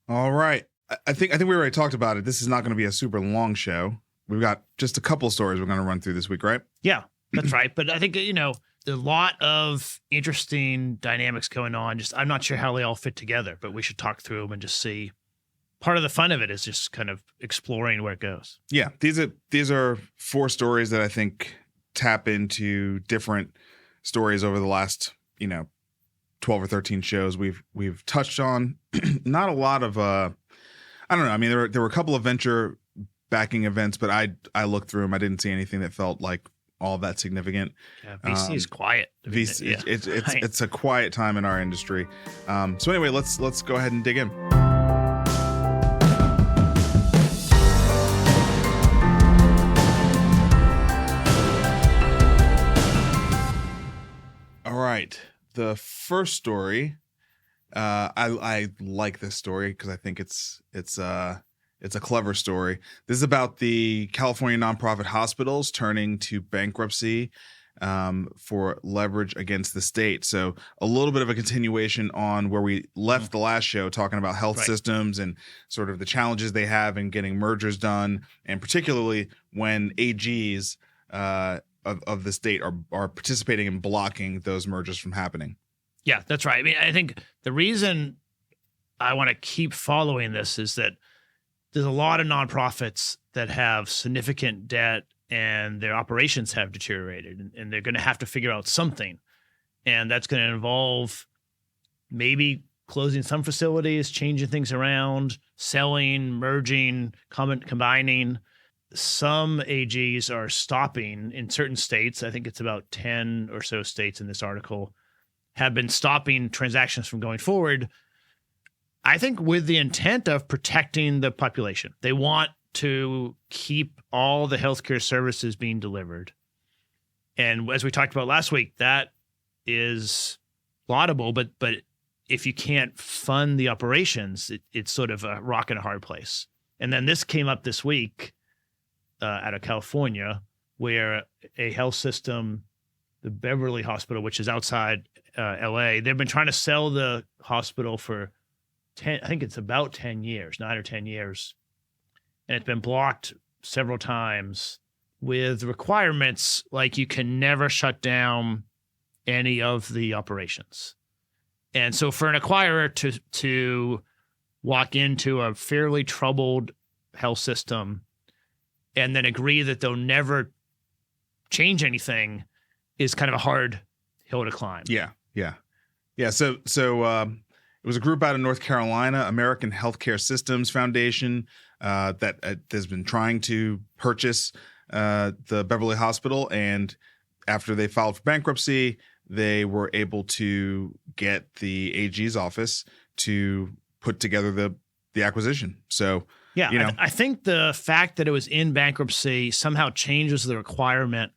All right. I think we already talked about it. This is not going to be a super long show. We've got just a couple stories we're going to run through this week, right? Yeah, that's right. But I think, there's a lot of interesting dynamics going on. Just I'm not sure how they all fit together, but we should talk through them and just see. Part of the fun of it is just kind of exploring where it goes. Yeah, these are 4 stories that I think tap into different stories over the last, 12 or 13 shows we've touched on. Not a lot of I don't know. I mean, there were a couple of venture backing events, but I looked through them. I didn't see anything that felt like all that significant. Yeah, VC is quiet. VC, it's a quiet time in our industry. So anyway, let's go ahead and dig in. All right. The first story, I like this story because I think it's a clever story. This is about the California nonprofit hospitals turning to bankruptcy for leverage against the state. So a little bit of a continuation on where we left the last show, talking about health systems and sort of the challenges they have in getting mergers done, and particularly when AGs of the state are participating in blocking those mergers from happening. Yeah, that's right. I mean, I think the reason I want to keep following this is that there's a lot of nonprofits that have significant debt and their operations have deteriorated, and they're going to have to figure out something. And that's going to involve maybe closing some facilities, changing things around, selling, merging, combining. Some AGs are stopping in certain states. I think it's about 10 or so states in this article have been stopping transactions from going forward. I think with the intent of protecting the population. They want to keep all the healthcare services being delivered. And as we talked about last week, that is laudable, but if you can't fund the operations, it's sort of a rock and a hard place. And then this came up this week out of California, where a health system, the Beverly Hospital, which is outside LA, they've been trying to sell the hospital for 10, I think it's about 10 years, 9 or 10 years. And it's been blocked several times with requirements like you can never shut down any of the operations. And so for an acquirer to walk into a fairly troubled health system and then agree that they'll never change anything is kind of a hard hill to climb. Yeah. So it was a group out of North Carolina, American Healthcare Systems Foundation, that has been trying to purchase the Beverly Hospital. And after they filed for bankruptcy, they were able to get the AG's office to put together the acquisition. So, yeah, I think the fact that it was in bankruptcy somehow changes the requirement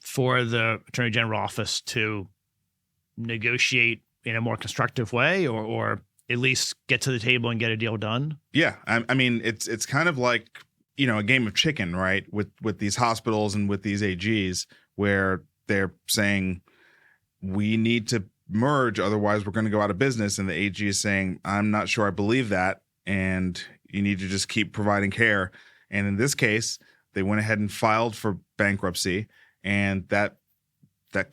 for the Attorney General office to negotiate in a more constructive way, or at least get to the table and get a deal done. Yeah, I mean, it's kind of like, a game of chicken, right? With these hospitals and with these AGs, where they're saying we need to merge, otherwise we're going to go out of business, and the AG is saying I'm not sure I believe that, and you need to just keep providing care. And in this case, they went ahead and filed for bankruptcy, and that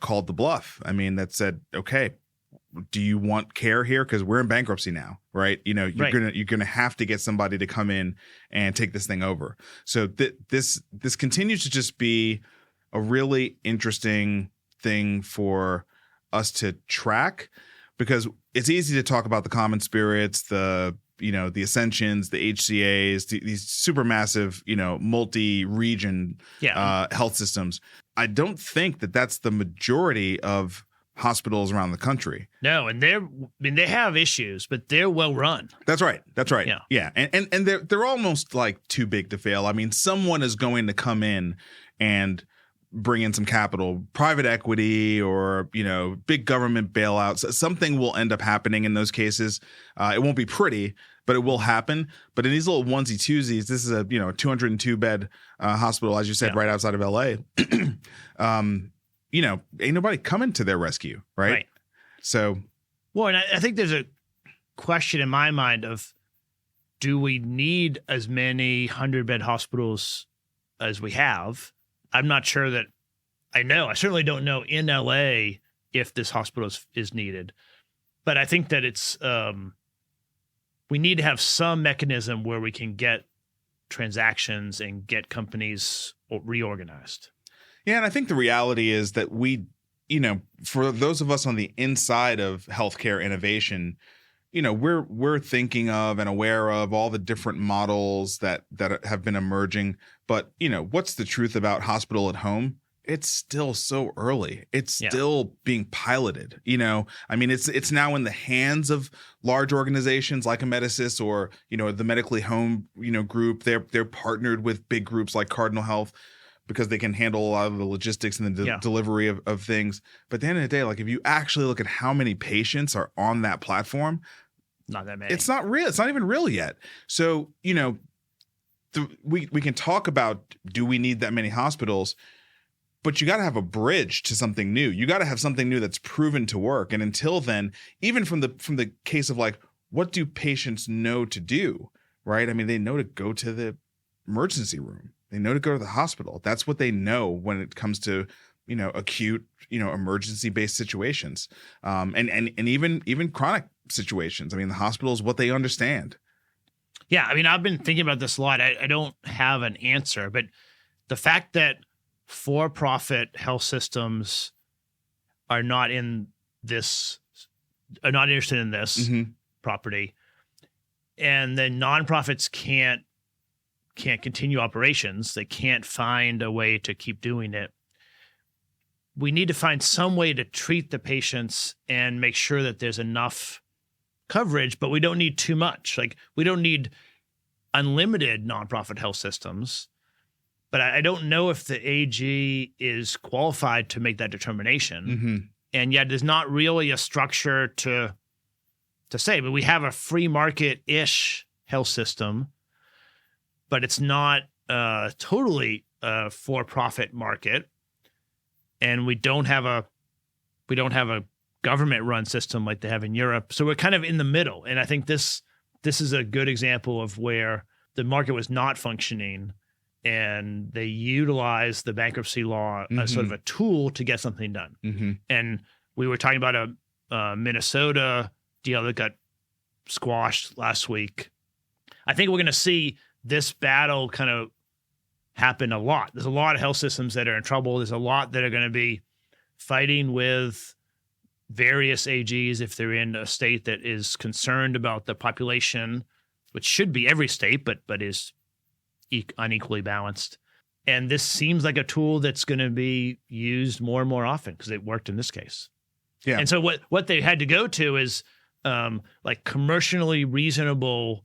called the bluff. I mean, that said, okay, do you want care here? Because we're in bankruptcy now, right? You're gonna have to get somebody to come in and take this thing over. So this continues to just be a really interesting thing for us to track, because it's easy to talk about the common spirits, the Ascensions, the HCAs, these supermassive, multi-region health systems. I don't think that that's the majority of hospitals around the country. No, and they have issues, but they're well run. That's right. Yeah. And they're almost like too big to fail. I mean, someone is going to come in and bring in some capital, private equity, or big government bailouts. Something will end up happening in those cases. It won't be pretty, but it will happen. But in these little onesie twosies, this is a 202 bed hospital, as you said, right outside of LA. Ain't nobody coming to their rescue, right? Right. So, well, and I think there's a question in my mind of do we need as many 100-bed hospitals as we have? I'm not sure that I know. I certainly don't know in LA if this hospital is needed. But I think that it's we need to have some mechanism where we can get transactions and get companies reorganized. Yeah, and I think the reality is that we, for those of us on the inside of healthcare innovation, we're thinking of and aware of all the different models that have been emerging. But, what's the truth about hospital at home? It's still so early. It's still being piloted. It's now in the hands of large organizations like Amedisys or, the Medically Home, group. They're partnered with big groups like Cardinal Health because they can handle a lot of the logistics and the delivery of things. But at the end of the day, like if you actually look at how many patients are on that platform, not that many. It's not real. It's not even real yet. So, we can talk about, do we need that many hospitals? But you got to have a bridge to something new. You got to have something new that's proven to work. And until then, even from the case of like, what do patients know to do, right? I mean, they know to go to the emergency room. They know to go to the hospital. That's what they know when it comes to, acute, emergency-based situations, and even chronic situations. I mean, the hospital is what they understand. Yeah, I mean, I've been thinking about this a lot. I don't have an answer, but the fact that for-profit health systems are not interested in this property, and then nonprofits can't continue operations. They can't find a way to keep doing it. We need to find some way to treat the patients and make sure that there's enough coverage, but we don't need too much. Like, we don't need unlimited nonprofit health systems. But I don't know if the AG is qualified to make that determination. And yet there's not really a structure to say, but we have a free market-ish health system, but it's not totally a for-profit market. And we don't have a government-run system like they have in Europe. So we're kind of in the middle. And I think this is a good example of where the market was not functioning, and they utilized the bankruptcy law as sort of a tool to get something done. And we were talking about a Minnesota deal that got squashed last week. I think we're going to see this battle kind of happen a lot. There's a lot of health systems that are in trouble. There's a lot that are going to be fighting with various AGs if they're in a state that is concerned about the population, which should be every state, but is unequally balanced. And this seems like a tool that's going to be used more and more often because it worked in this case. Yeah. And so what they had to go to is like commercially reasonable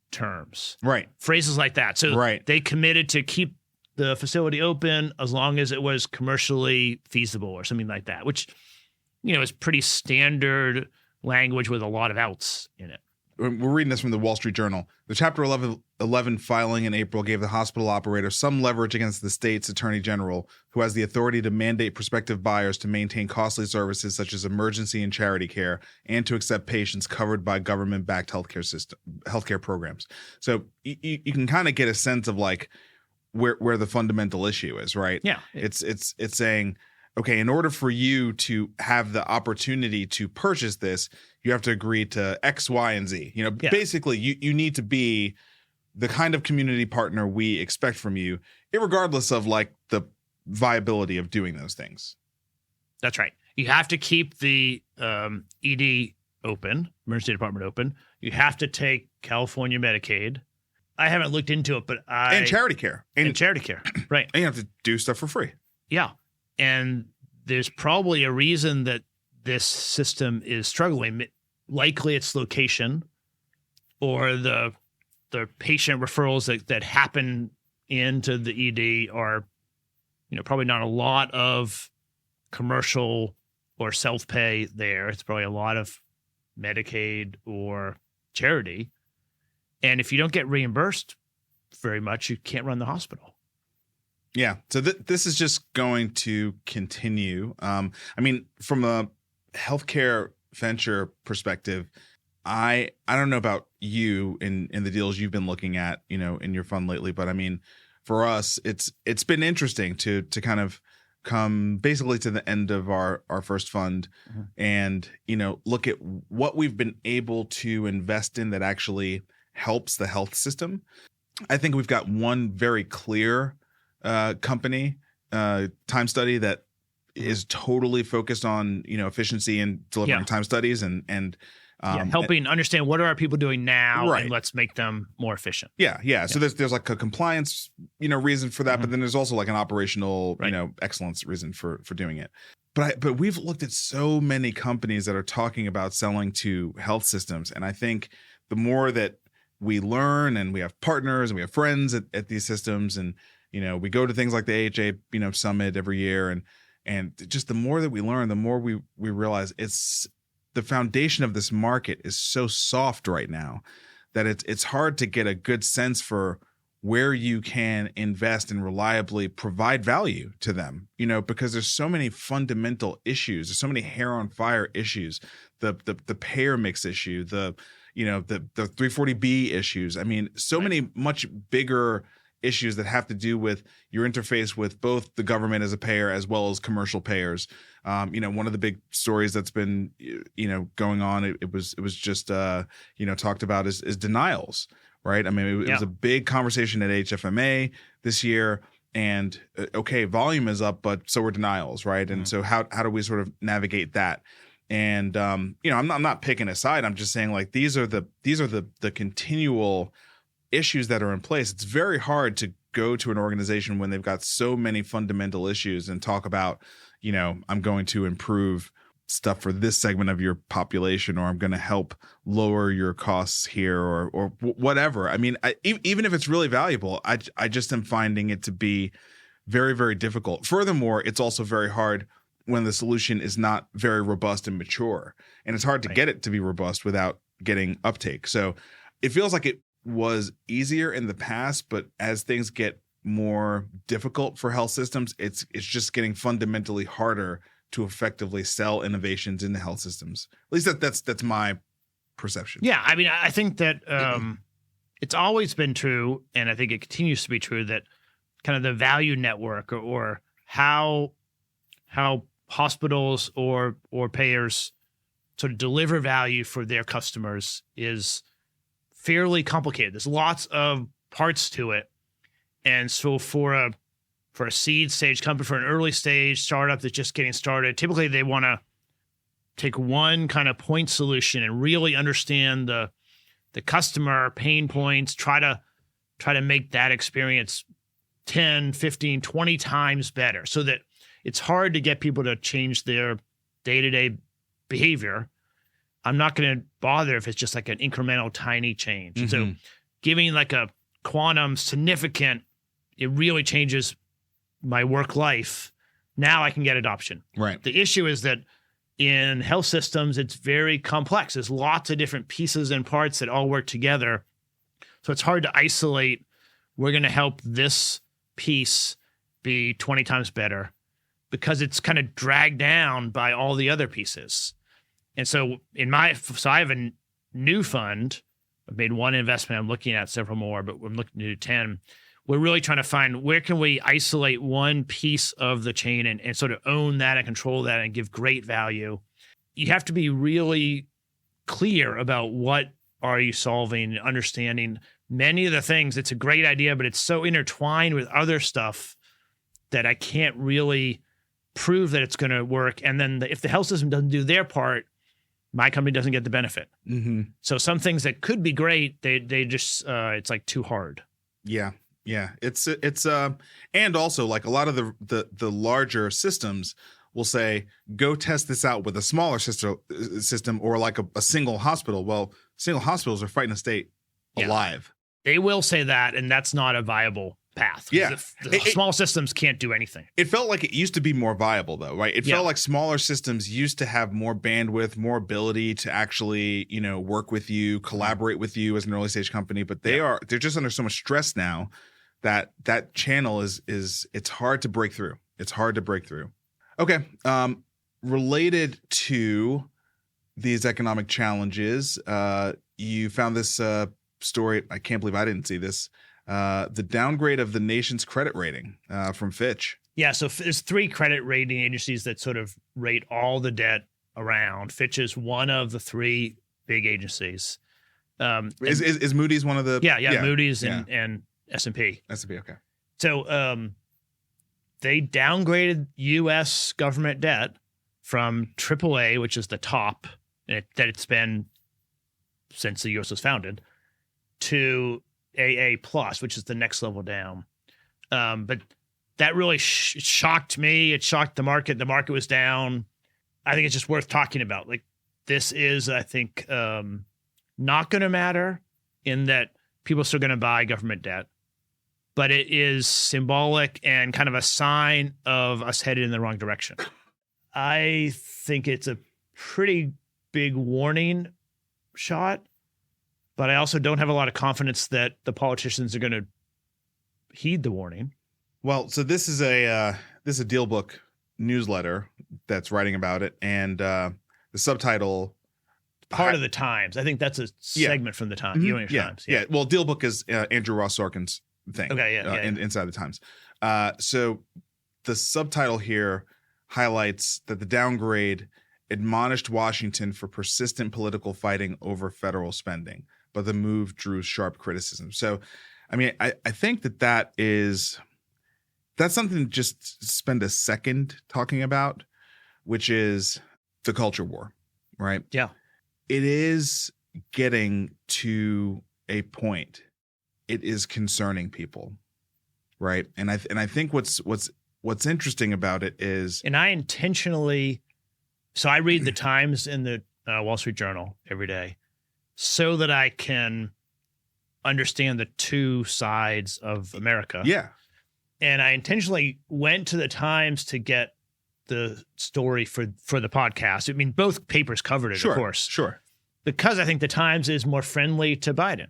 terms. Right. Phrases like that. So they committed to keep the facility open as long as it was commercially feasible or something like that, which, is pretty standard language with a lot of outs in it. We're reading this from the Wall Street Journal. The Chapter 11 filing in April gave the hospital operator some leverage against the state's attorney general, who has the authority to mandate prospective buyers to maintain costly services such as emergency and charity care, and to accept patients covered by government-backed healthcare programs. So you can kind of get a sense of like where the fundamental issue is, right? Yeah, it's saying, okay, in order for you to have the opportunity to purchase this, you have to agree to X, Y, and Z. Basically, you need to be the kind of community partner we expect from you, irregardless of like the viability of doing those things. That's right. You have to keep the ED open, emergency department open. You have to take California Medicaid. I haven't looked into it, but and charity care. And charity care, right. And you have to do stuff for free. Yeah. And there's probably a reason that this system is struggling. Likely it's location or the patient referrals that happen into the ED are, probably not a lot of commercial or self-pay there. It's probably a lot of Medicaid or charity. And if you don't get reimbursed very much, you can't run the hospital. Yeah. So this is just going to continue. From a healthcare venture perspective, I don't know about you in the deals you've been looking at, in your fund lately, but I mean, for us, it's been interesting to kind of come basically to the end of our first fund and, look at what we've been able to invest in that actually helps the health system. I think we've got one very clear company time study that is totally focused on, efficiency and delivering time studies and helping understand what are our people doing now, right. and let's make them more efficient. Yeah. So there's like a compliance, reason for that, but then there's also like an operational, excellence reason for doing it. But we've looked at so many companies that are talking about selling to health systems, and I think the more that we learn and we have partners and we have friends at these systems, and we go to things like the AHA summit every year, and just the more that we learn, the more we realize the foundation of this market is so soft right now that it's hard to get a good sense for where you can invest and reliably provide value to them, because there's so many fundamental issues. There's so many hair on fire issues, the payer mix issue, the 340B issues. I mean, so many much bigger issues that have to do with your interface with both the government as a payer as well as commercial payers. One of the big stories that's been, going on, it was just, talked about is denials, right? I mean, it was a big conversation at HFMA this year, and volume is up, but so are denials, right? And so how do we sort of navigate that? And, I'm not picking a side. I'm just saying, like, these are the continual issues that are in place. It's very hard to go to an organization when they've got so many fundamental issues and talk about, I'm going to improve stuff for this segment of your population, or I'm going to help lower your costs here, or whatever. I mean, even if it's really valuable, I just am finding it to be very, very difficult. Furthermore, it's also very hard when the solution is not very robust and mature, and it's hard to get it to be robust without getting uptake. So it feels like it was easier in the past, but as things get more difficult for health systems, it's just getting fundamentally harder to effectively sell innovations in the health systems. At least that's my perception. Yeah, I mean, I think that it's always been true, and I think it continues to be true, that kind of the value network or how hospitals or payers sort of deliver value for their customers is fairly complicated. There's lots of parts to it. And so for a seed stage company, for an early stage startup that's just getting started, typically they want to take one kind of point solution and really understand the customer pain points, try to make that experience 10, 15, 20 times better, so that it's hard to get people to change their day-to-day behavior. I'm not going to bother if it's just like an incremental tiny change. Mm-hmm. So giving like a quantum significant, it really changes my work life. Now I can get adoption. Right. The issue is that in health systems, it's very complex. There's lots of different pieces and parts that all work together. So it's hard to isolate, we're going to help this piece be 20 times better, because it's kind of dragged down by all the other pieces. And so I have a new fund. I've made one investment. I'm looking at several more, but I'm looking to do 10. We're really trying to find where can we isolate one piece of the chain and sort of own that and control that and give great value. You have to be really clear about what are you solving, understanding many of the things. It's a great idea, but it's so intertwined with other stuff that I can't really prove that it's going to work. And then if the health system doesn't do their part, my company doesn't get the benefit. Mm-hmm. So some things that could be great, they just it's like too hard. Yeah. It's and also like a lot of the larger systems will say, go test this out with a smaller system or like a single hospital. Well, single hospitals are fighting to stay alive. They will say that, and that's not a viable path. Yeah. The small systems can't do anything. It felt like it used to be more viable, though, right? It felt like smaller systems used to have more bandwidth, more ability to actually, work with you, collaborate with you as an early stage company. But they're just under so much stress now that channel is it's hard to break through. It's hard to break through. Okay. Related to these economic challenges, you found this story. I can't believe I didn't see this. The downgrade of the nation's credit rating from Fitch. Yeah, so there's 3 credit rating agencies that sort of rate all the debt around. Fitch is one of the 3 big agencies. Is Moody's one of the? Yeah. Moody's and S&P. S&P, okay. So they downgraded U.S. government debt from AAA, which is the top that it's been since the U.S. was founded, to AA plus, which is the next level down. But that really shocked me. It shocked the market. The market was down. I think it's just worth talking about. Like, this is, I think, not going to matter in that people are still going to buy government debt, but it is symbolic and kind of a sign of us headed in the wrong direction. I think it's a pretty big warning shot, but I also don't have a lot of confidence that the politicians are going to heed the warning. Well, so this is a DealBook newsletter that's writing about it, and the subtitle part of the Times. I think that's a segment from the Times. Mm-hmm. Times. Yeah. Well, DealBook is Andrew Ross Sorkin's thing. Okay. Inside the Times. So the subtitle here highlights that the downgrade admonished Washington for persistent political fighting over federal spending, but the move drew sharp criticism. So, I mean, I think that's something to just spend a second talking about, which is the culture war, right? Yeah. It is getting to a point. It is concerning people, right? And I think what's interesting about it is, and I intentionally, so I read the Times and the Wall Street Journal every day, so that I can understand the 2 sides of America. Yeah. And I intentionally went to the Times to get the story for the podcast. I mean, both papers covered it, sure, of course. Sure. Because I think the Times is more friendly to Biden.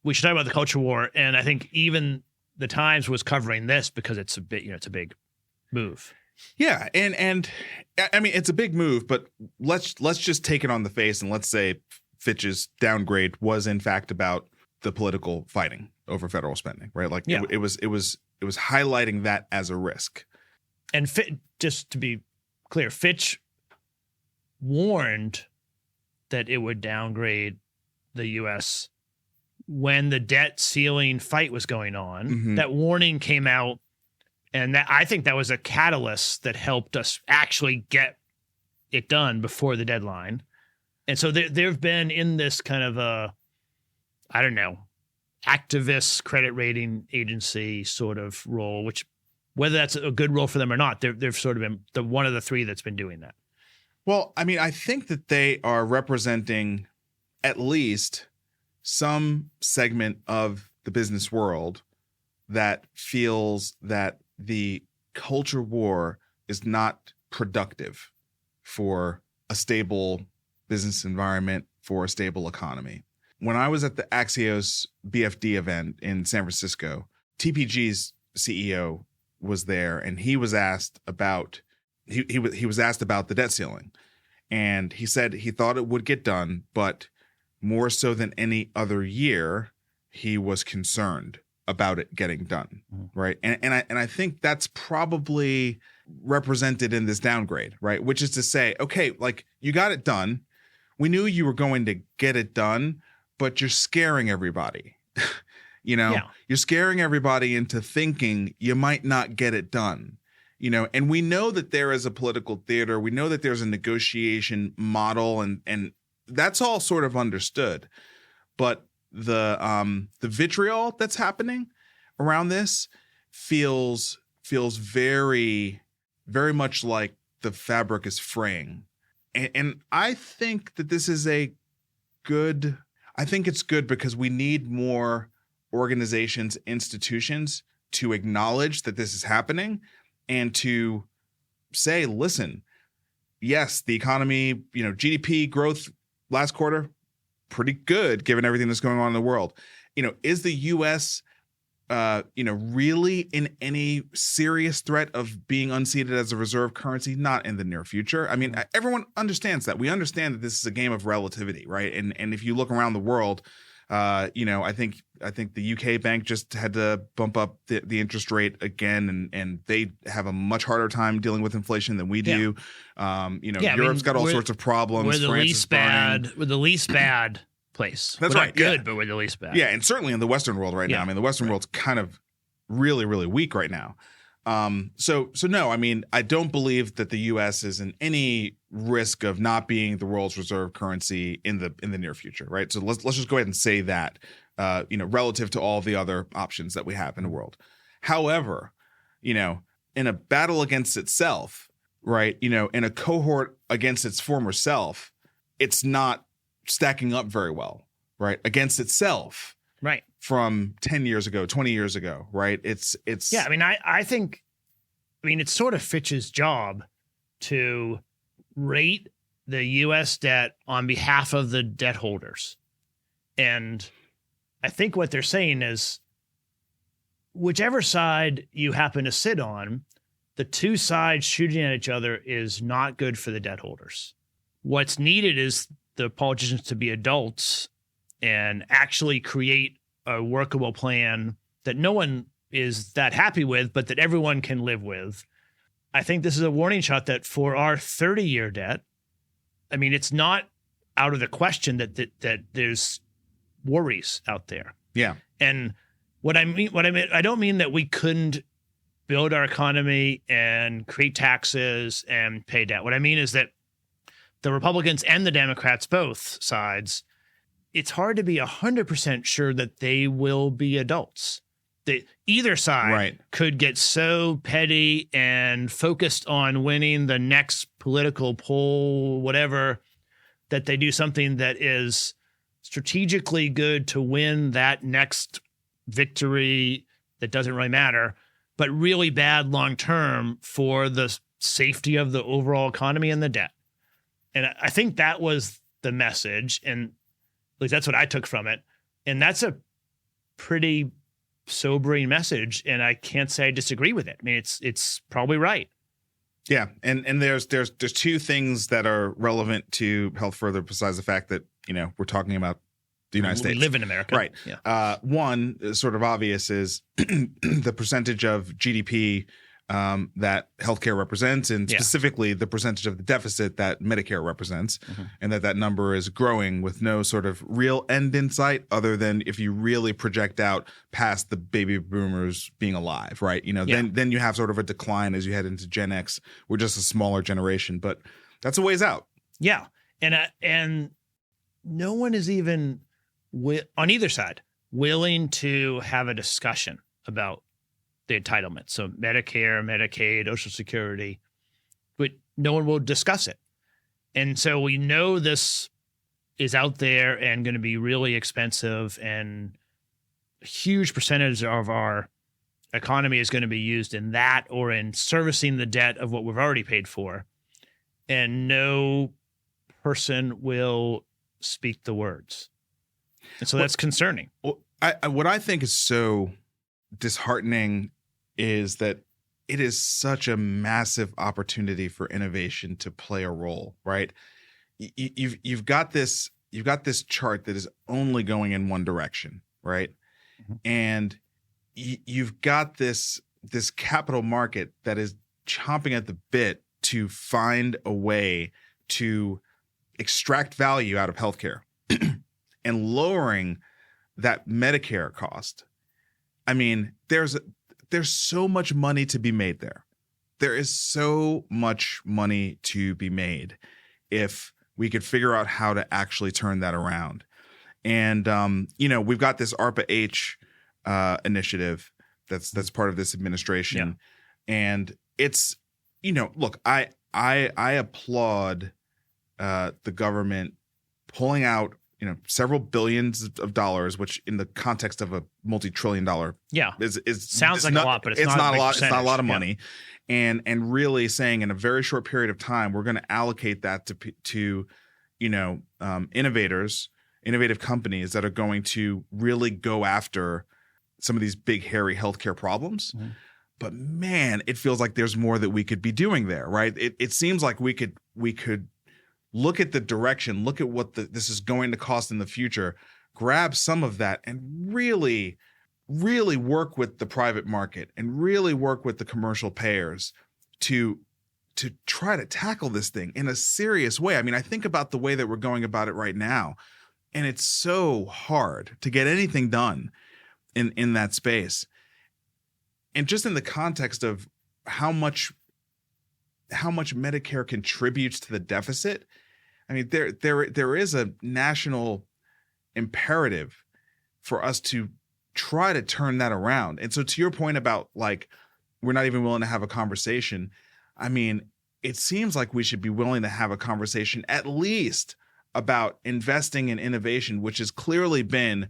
We should talk about the culture war. And I think even the Times was covering this because it's a big move. Yeah. And I mean, it's a big move, but let's just take it on the face and let's say Fitch's downgrade was in fact about the political fighting over federal spending, right? Like it was highlighting that as a risk. And just to be clear, Fitch warned that it would downgrade the U.S. when the debt ceiling fight was going on. Mm-hmm. That warning came out, and I think that was a catalyst that helped us actually get it done before the deadline. And so they've been in this kind of activist credit rating agency sort of role, which whether that's a good role for them or not, they've sort of been the one of the 3 that's been doing that. Well, I mean, I think that they are representing at least some segment of the business world that feels that the culture war is not productive for a stable business environment, for a stable economy. When I was at the Axios BFD event in San Francisco, TPG's CEO was there, and he was asked about he was asked about the debt ceiling, and he said he thought it would get done, but more so than any other year, he was concerned about it getting done, right? And I think that's probably represented in this downgrade, right? Which is to say, okay, like you got it done, we knew you were going to get it done, but you're scaring everybody. You're scaring everybody into thinking you might not get it done. And we know that there is a political theater. We know that there's a negotiation model, and that's all sort of understood. But the vitriol that's happening around this feels very, very much like the fabric is fraying. And I think that this is I think it's good because we need more organizations, institutions to acknowledge that this is happening and to say, listen, yes, the economy, GDP growth last quarter, pretty good given everything that's going on in the world. Is the U.S. really in any serious threat of being unseated as a reserve currency? Not in the near future. I mean, everyone understands that. We understand that this is a game of relativity, right? And if you look around the world, I think the UK bank just had to bump up the interest rate again, and they have a much harder time dealing with inflation than we do. Europe's got all sorts of problems. We're the France least bad. We're the least bad place. That's we're right. Not good, but we're the least bad. Yeah, and certainly in the Western world right now. I mean, the Western world's kind of really, really weak right now. So no, I mean, I don't believe that the U.S. is in any risk of not being the world's reserve currency in the near future, right? So let's just go ahead and say that, relative to all the other options that we have in the world. However, in a battle against itself, right? In a cohort against its former self, it's not stacking up very well, right? Against itself. Right. From 10 years ago, 20 years ago, right? It's yeah. I mean, I think it's sort of Fitch's job to rate the U.S. debt on behalf of the debt holders. And I think what they're saying is whichever side you happen to sit on, the two sides shooting at each other is not good for the debt holders. What's needed is the politicians to be adults and actually create a workable plan that no one is that happy with, but that everyone can live with. I think this is a warning shot that for our 30-year debt, I mean, it's not out of the question that there's worries out there. Yeah. And I don't mean that we couldn't build our economy and create taxes and pay debt. What I mean is that the Republicans and the Democrats, both sides, it's hard to be 100% sure that they will be adults. That either side could get so petty and focused on winning the next political poll, whatever, that they do something that is strategically good to win that next victory that doesn't really matter, but really bad long-term for the safety of the overall economy and the debt. And I think that was the message. And like that's what I took from it. And that's a pretty sobering message. And I can't say I disagree with it. I mean, it's probably right. Yeah. And there's two things that are relevant to health further besides the fact that, we're talking about the United States. We live in America. Right. Yeah. One sort of obvious is the percentage of GDP that healthcare represents, and specifically the percentage of the deficit that Medicare represents, and that number is growing with no sort of real end in sight other than if you really project out past the baby boomers being alive, right? Then you have sort of a decline as you head into Gen X. We're just a smaller generation, but that's a ways out. Yeah. And no one is even on either side willing to have a discussion about the entitlement. So Medicare, Medicaid, Social Security, but no one will discuss it. And so we know this is out there and going to be really expensive, and a huge percentage of our economy is going to be used in that or in servicing the debt of what we've already paid for. And no person will speak the words. And so that's concerning. Well, what I think is so disheartening is that it is such a massive opportunity for innovation to play a role, right? You've got this chart that is only going in one direction, right? And you've got this capital market that is chomping at the bit to find a way to extract value out of healthcare and lowering that Medicare cost. I mean, there's so much money to be made there. There is so much money to be made if we could figure out how to actually turn that around. And we've got this ARPA-H initiative that's part of this administration, and it's look, I applaud the government pulling out several billions of dollars, which in the context of a multi-trillion-dollar is sounds like a lot, but it's not a lot. It's not a lot of money, and really saying in a very short period of time we're going to allocate that to innovative companies that are going to really go after some of these big, hairy healthcare problems. Mm-hmm. But man, it feels like there's more that we could be doing there, right? It seems like we could look at the direction, look at what this is going to cost in the future, grab some of that and really, really work with the private market and really work with the commercial payers to try to tackle this thing in a serious way. I mean, I think about the way that we're going about it right now, and it's so hard to get anything done in that space. And just in the context of how much Medicare contributes to the deficit, I mean, there is a national imperative for us to try to turn that around. And so to your point about like, we're not even willing to have a conversation. I mean, it seems like we should be willing to have a conversation at least about investing in innovation, which has clearly been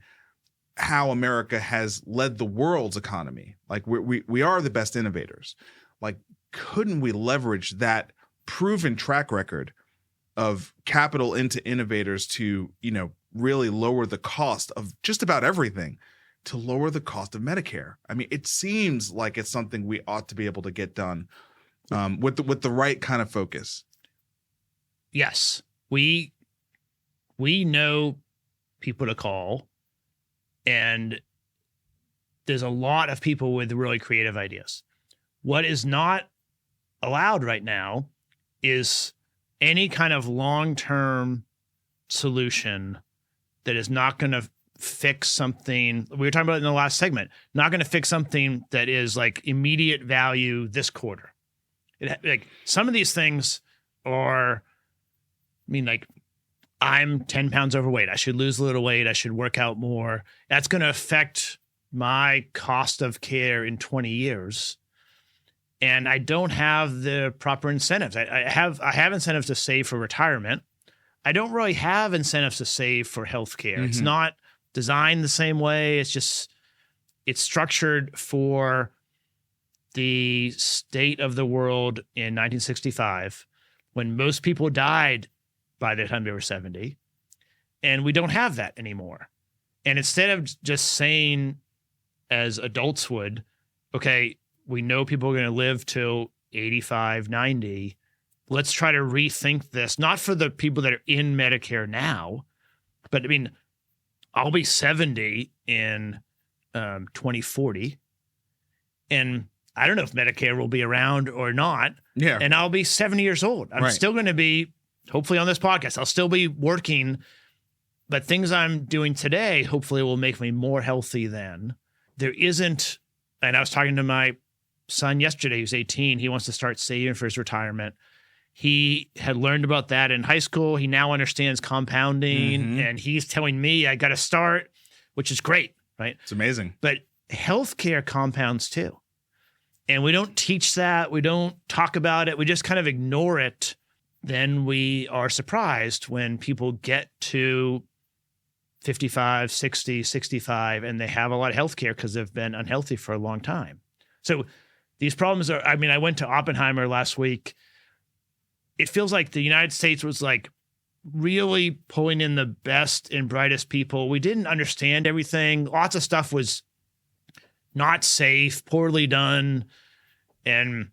how America has led the world's economy. Like we are the best innovators. Like, couldn't we leverage that proven track record of capital into innovators to, really lower the cost of just about everything, to lower the cost of Medicare? I mean, it seems like it's something we ought to be able to get done with the right kind of focus. Yes, we know people to call. And there's a lot of people with really creative ideas. What is not allowed right now is any kind of long-term solution that is not going to fix something. We were talking about it in the last segment, not going to fix something that is like immediate value this quarter. Like some of these things are, like, I'm 10 pounds overweight. I should lose a little weight. I should work out more. That's going to affect my cost of care in 20 years. And I don't have the proper incentives. I have incentives to save for retirement. I don't really have incentives to save for healthcare. Mm-hmm. It's not designed the same way. It's structured for the state of the world in 1965 when most people died by the time they were 70. And we don't have that anymore. And instead of just saying, as adults would, okay, we know people are going to live till 85, 90. Let's try to rethink this, not for the people that are in Medicare now, but I'll be 70 in 2040. And I don't know if Medicare will be around or not. Yeah. And I'll be 70 years old. I'm still going to be, hopefully on this podcast, I'll still be working, but things I'm doing today hopefully will make me more healthy then. There isn't, and I was talking to my son yesterday, who's 18. He wants to start saving for his retirement. He had learned about that in high school. He now understands compounding, and he's telling me I got to start, which is great, right? It's amazing. But healthcare compounds too. And we don't teach that. We don't talk about it. We just kind of ignore it. Then we are surprised when people get to 55, 60, 65, and they have a lot of health care because they've been unhealthy for a long time. So these problems are, I went to Oppenheimer last week. It feels like the United States was like really pulling in the best and brightest people. We didn't understand everything. Lots of stuff was not safe, poorly done, and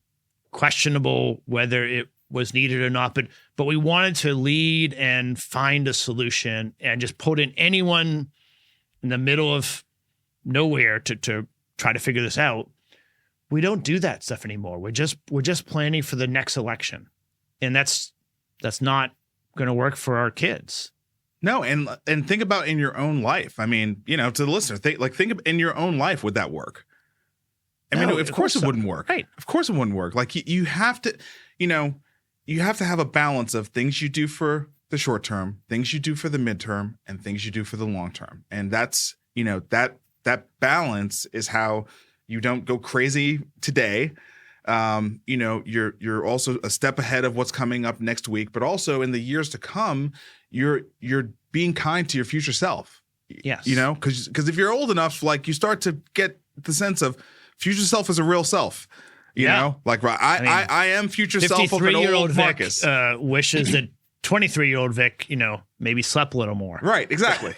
questionable whether it was needed or not. But we wanted to lead and find a solution and just put in anyone in the middle of nowhere to try to figure this out. We don't do that stuff anymore. We're just planning for the next election. And that's not going to work for our kids. No, and think about in your own life. To the listener, think in your own life, would that work? Of course it wouldn't work. Right. Of course it wouldn't work. Like you have to, you have to have a balance of things you do for the short term, things you do for the midterm, and things you do for the long term. And that's, that balance is how you don't go crazy today. You're also a step ahead of what's coming up next week, but also in the years to come, you're being kind to your future self. Yes. Because if you're old enough, like you start to get the sense of future self is a real self. You know, like I am future self of an old Marcus. Wishes that 23-year-old Vic, maybe slept a little more. Right. Exactly.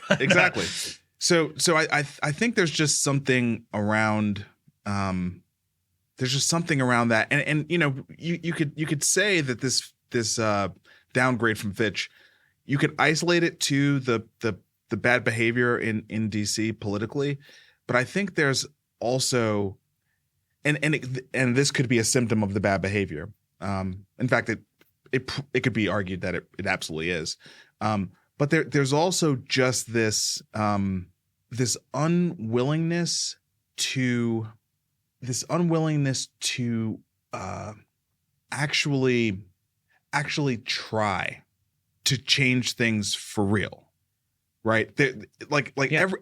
So I think there's just something around that, and you know, you could say that this downgrade from Fitch, you could isolate it to the bad behavior in DC politically, but I think there's also and this could be a symptom of the bad behavior. In fact, it could be argued that it absolutely is. But there's also just this unwillingness to actually try to change things for real, right?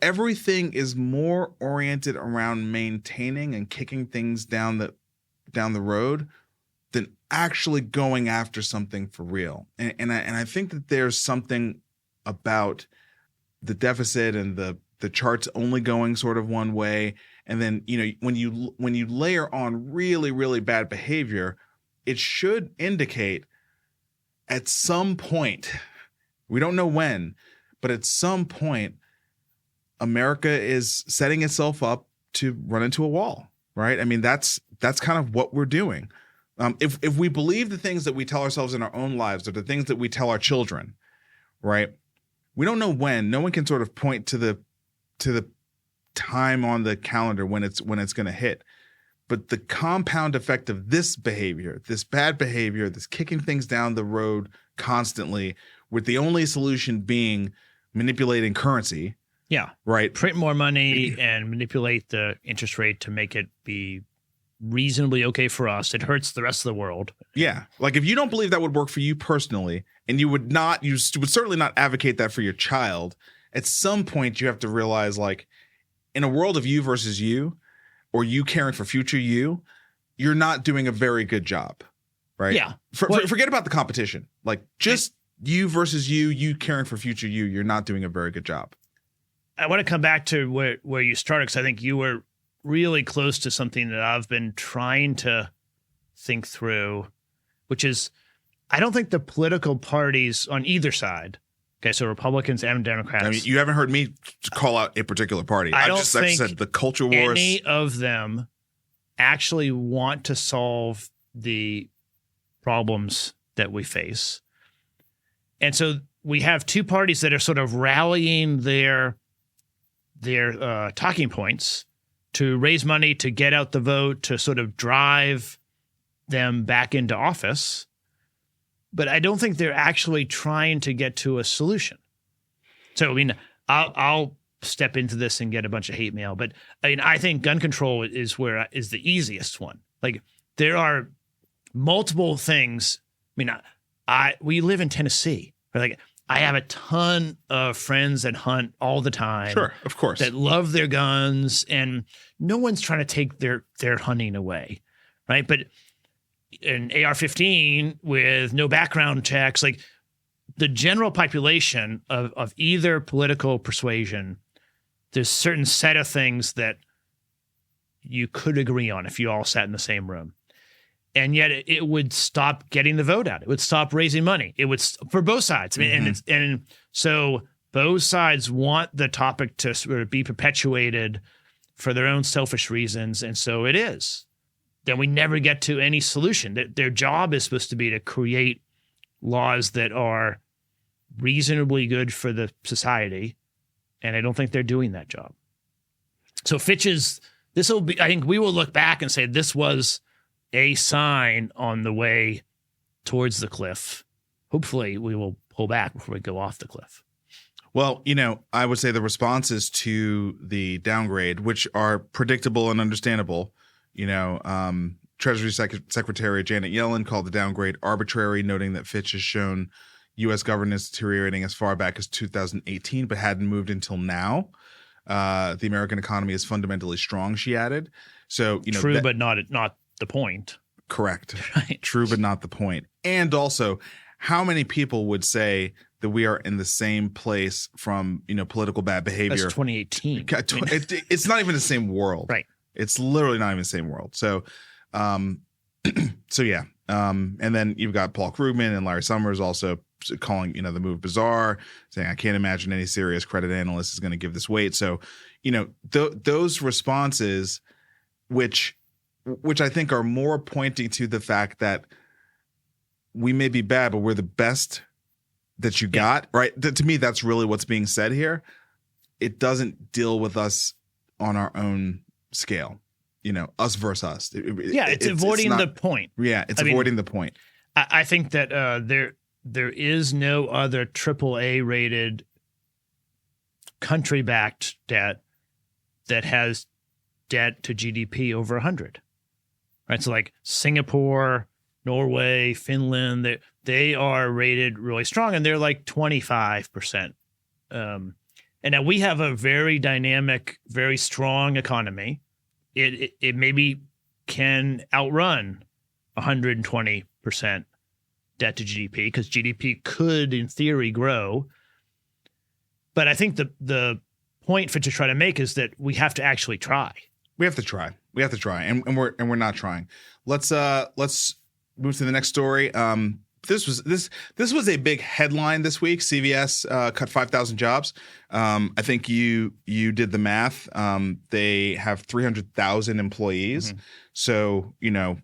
Everything is more oriented around maintaining and kicking things down the road than actually going after something for real. And I think that there's something about the deficit and the charts only going sort of one way, and then, you know, when you layer on really, really bad behavior, it should indicate at some point, we don't know when, but at some point, America is setting itself up to run into a wall, right? I mean, that's kind of what we're doing. If we believe the things that we tell ourselves in our own lives or the things that we tell our children, right? We don't know when. No one can sort of point to the time on the calendar when it's going to hit. But the compound effect of this behavior, this bad behavior, this kicking things down the road constantly, with the only solution being manipulating currency. Yeah. Right. Print more money and manipulate the interest rate to make it be reasonably okay for us. It hurts the rest of the world. Yeah. Like, if you don't believe that would work for you personally, and you would certainly not advocate that for your child, at some point you have to realize, like, in a world of you versus you, or you caring for future you're not doing a very good job, right? Yeah. Forget about the competition. Like, just you versus you caring for future you're not doing a very good job. I want to come back to where you started, because I think you were really close to something that I've been trying to think through, which is, I don't think the political parties on either side, okay, so Republicans and Democrats. I mean, you haven't heard me call out a particular party. I just said the culture wars. Any of them actually want to solve the problems that we face. And so we have two parties that are sort of rallying their talking points to raise money, to get out the vote, to sort of drive them back into office. But I don't think they're actually trying to get to a solution. So, I mean, I'll step into this and get a bunch of hate mail, but I mean, I think gun control is the easiest one. Like, there are multiple things. I mean, we live in Tennessee. Like, I have a ton of friends that hunt all the time. Sure, of course. That love their guns, and no one's trying to take their hunting away, right? But an AR-15 with no background checks, like, the general population of either political persuasion, there's a certain set of things that you could agree on if you all sat in the same room. And yet it would stop getting the vote out. It would stop raising money. It would, for both sides. I mean, and so both sides want the topic to sort of be perpetuated for their own selfish reasons. And so it is. Then we never get to any solution. Their job is supposed to be to create laws that are reasonably good for the society. And I don't think they're doing that job. So I think we will look back and say this was a sign on the way towards the cliff. Hopefully we will pull back before we go off the cliff. Well, you know, I would say the responses to the downgrade, which are predictable and understandable, you know, Treasury Secretary Janet Yellen called the downgrade arbitrary, noting that Fitch has shown U.S. governance deteriorating as far back as 2018, but hadn't moved until now. The American economy is fundamentally strong, she added. So, you know, true, but not the point. Correct. Right. True, but not the point. And also, how many people would say that we are in the same place from, you know, political bad behavior? That's 2018. It's not even the same world. Right. It's literally not even the same world. So, so yeah. And then you've got Paul Krugman and Larry Summers also calling, the move bizarre, saying, I can't imagine any serious credit analyst is going to give this weight. So, those responses, which I think are more pointing to the fact that we may be bad, but we're the best that you got, right? To me, that's really what's being said here. It doesn't deal with us on our own scale, us versus us. It's avoiding the point. Yeah, it's avoiding the point. I think that there is no other AAA rated country-backed debt that has debt to GDP over 100. Right? So like Singapore, Norway, Finland, they are rated really strong, and they're like 25%. And now we have a very dynamic, very strong economy. It maybe can outrun 120% debt to GDP because GDP could, in theory, grow. But I think the point Fitch is trying to make is that we have to actually try. We have to try, and we're not trying. Let's move to the next story. This was a big headline this week. CVS cut 5,000 jobs. I think you did the math. They have 300,000 employees. Mm-hmm. So,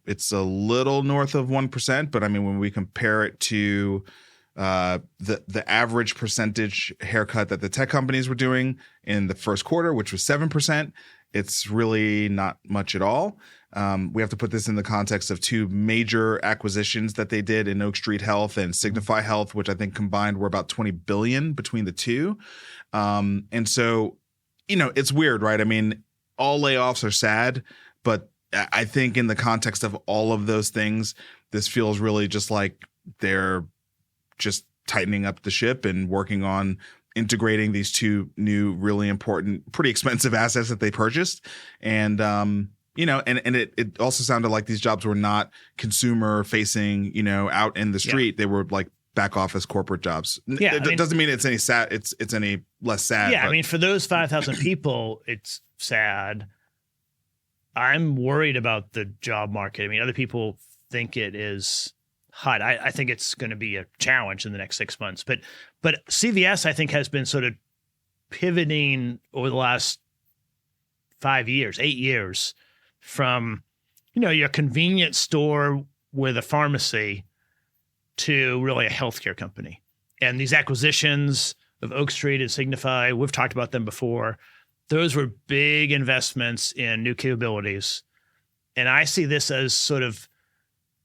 it's a little north of 1%. But I mean, when we compare it to the average percentage haircut that the tech companies were doing in the first quarter, which was 7%, it's really not much at all. We have to put this in the context of two major acquisitions that they did in Oak Street Health and Signify Health, which I think combined were about $20 billion between the two. And so, it's weird, right? I mean, all layoffs are sad, but I think in the context of all of those things, this feels really just like they're just tightening up the ship and working on integrating these two new, really important, pretty expensive assets that they purchased. And, and it also sounded like these jobs were not consumer facing, out in the street. Yeah. They were like back office corporate jobs. Yeah, it doesn't mean it's any sad. It's any less sad. Yeah. But. I mean, for those 5,000 people, it's sad. I'm worried about the job market. I mean, other people think it is hot. I think it's going to be a challenge in the next 6 months. But CVS, I think, has been sort of pivoting over the last 8 years from, your convenience store with a pharmacy to really a healthcare company. And these acquisitions of Oak Street and Signify, we've talked about them before. Those were big investments in new capabilities. And I see this as sort of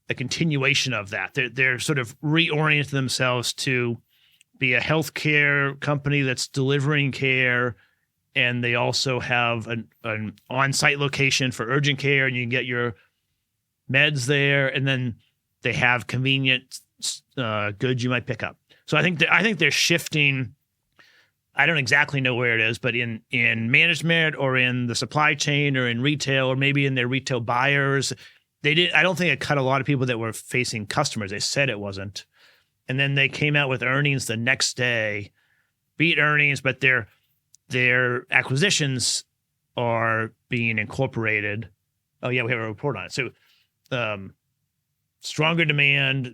a continuation of that. They're sort of reorienting themselves to be a healthcare company that's delivering care, and they also have an on-site location for urgent care, and you can get your meds there, and then they have convenient goods you might pick up. So I think they're shifting. I don't exactly know where it is, but in management or in the supply chain or in retail or maybe in their retail buyers, I don't think it cut a lot of people that were facing customers. They said it wasn't. And then they came out with earnings the next day, beat earnings, but their acquisitions are being incorporated. Oh yeah, we have a report on it. So stronger demand,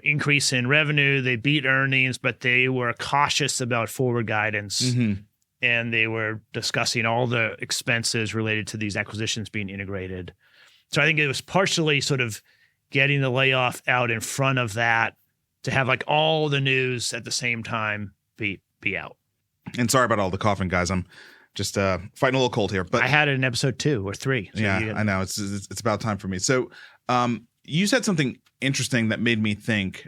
increase in revenue, they beat earnings, but they were cautious about forward guidance. Mm-hmm. And they were discussing all the expenses related to these acquisitions being integrated. So I think it was partially sort of getting the layoff out in front of that to have like all the news at the same time be out. And sorry about all the coughing, guys. I'm just fighting a little cold here. But I had it in episode 2 or 3. So yeah, I know. It's about time for me. So you said something interesting that made me think.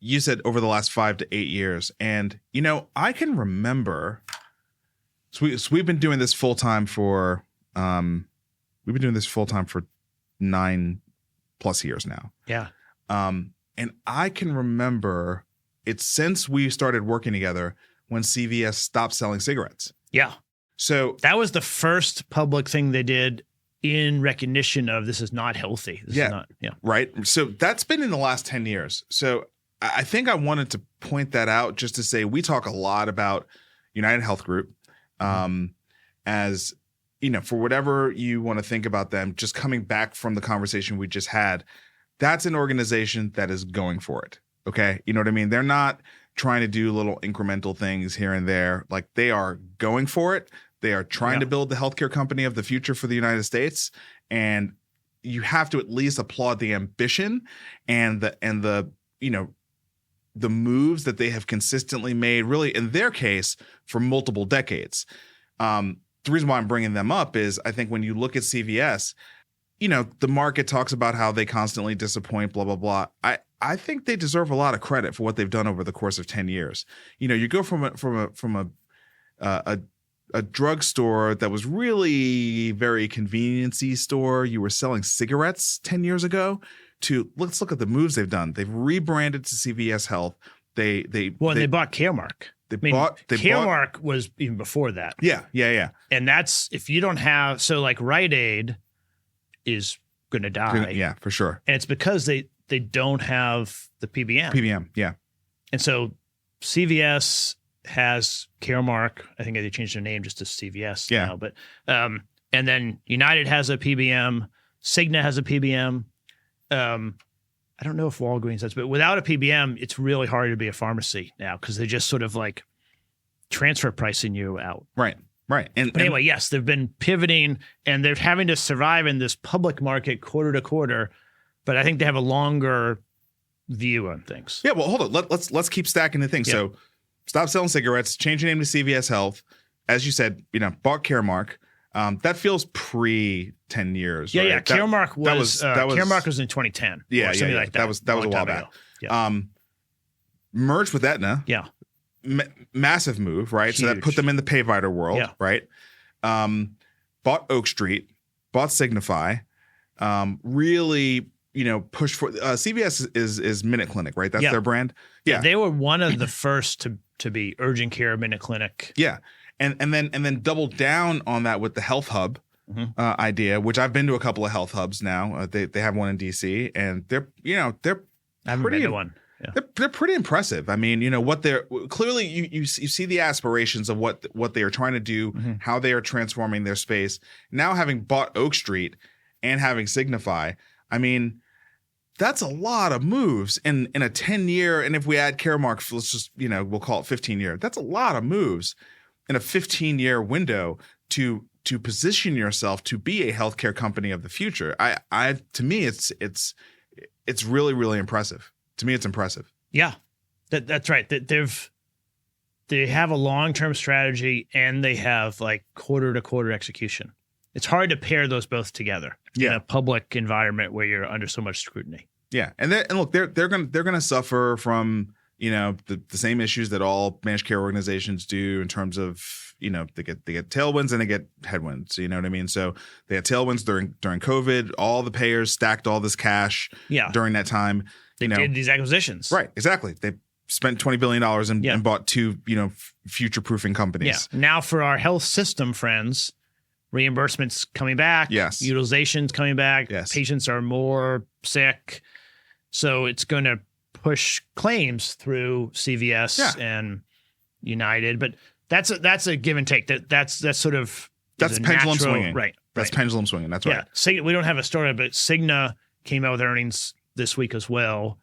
You said over the last 5 to 8 years. And, I can remember. So we've been doing this full time for 9+ years now. Yeah. And I can remember it since we started working together when CVS stopped selling cigarettes. Yeah. So that was the first public thing they did in recognition of this is not healthy. This is not, right. So that's been in the last 10 years. So I think I wanted to point that out just to say we talk a lot about United Health Group as, for whatever you want to think about them, just coming back from the conversation we just had, that's an organization that is going for it. Okay. You know what I mean? They're not trying to do little incremental things here and there. Like, they are going for it. They are trying to build the healthcare company of the future for the United States. And you have to at least applaud the ambition and the moves that they have consistently made, really, in their case, for multiple decades. The reason why I'm bringing them up is I think when you look at CVS, the market talks about how they constantly disappoint, blah, blah, blah. I think they deserve a lot of credit for what they've done over the course of 10 years. You go from a drugstore that was really very convenience-y store. You were selling cigarettes 10 years ago to, let's look at the moves they've done. They've rebranded to CVS Health. They bought Caremark. Caremark was even before that. Yeah. And that's, if you don't have, so like Rite Aid is going to die. Yeah, for sure. And it's because they don't have the PBM. PBM, yeah. And so CVS has Caremark. I think they changed their name just to CVS now. But and then United has a PBM. Cigna has a PBM. I don't know if Walgreens has, but without a PBM, it's really hard to be a pharmacy now because they just sort of like transfer pricing you out. Right. But anyway, yes, they've been pivoting and they're having to survive in this public market quarter to quarter. But I think they have a longer view on things. Yeah, well, hold on. Let's keep stacking the things. Yeah. So stop selling cigarettes, change your name to CVS Health. As you said, bought Caremark. That feels pre 10 years. Yeah, right? yeah. Caremark Caremark was in 2010. Yeah, something like that. That was a while back. Yeah. Merged with Aetna. Yeah. Massive move, right? Huge. So that put them in the payvider world, right? Bought Oak Street, bought Signify, really, pushed for CVS is Minute Clinic, right? That's their brand. Yeah. They were one of the first to be urgent care Minute Clinic. Yeah. And then doubled down on that with the Health Hub idea, which I've been to a couple of Health Hubs now. They have one in DC, and they're I haven't been to one. Yeah. They're pretty impressive. I mean, what they're clearly you see the aspirations of what they are trying to do, how they are transforming their space. Now, having bought Oak Street and having Signify, I mean, that's a lot of moves in a 10-year, and if we add Caremark, let's just we'll call it 15-year. That's a lot of moves in a 15-year window to position yourself to be a healthcare company of the future. To me, it's really, really impressive. To me, it's impressive. Yeah, that's right. They have a long-term strategy and they have like quarter-to-quarter execution. It's hard to pair those both together in a public environment where you're under so much scrutiny. Yeah, and look, they're gonna suffer from the same issues that all managed care organizations do in terms of they get tailwinds and they get headwinds. You know what I mean? So they had tailwinds during COVID. All the payers stacked all this cash during that time. They did these acquisitions. Right, exactly. They spent $20 billion and bought two, future-proofing companies. Yeah. Now for our health system friends, reimbursements coming back. Yes. Utilization's coming back. Yes. Patients are more sick. So it's going to push claims through CVS and United. But that's a give and take. That's sort of that's pendulum swinging. Right. That's pendulum swinging. That's right. Yeah. We don't have a story, but Cigna came out with earnings this week as well,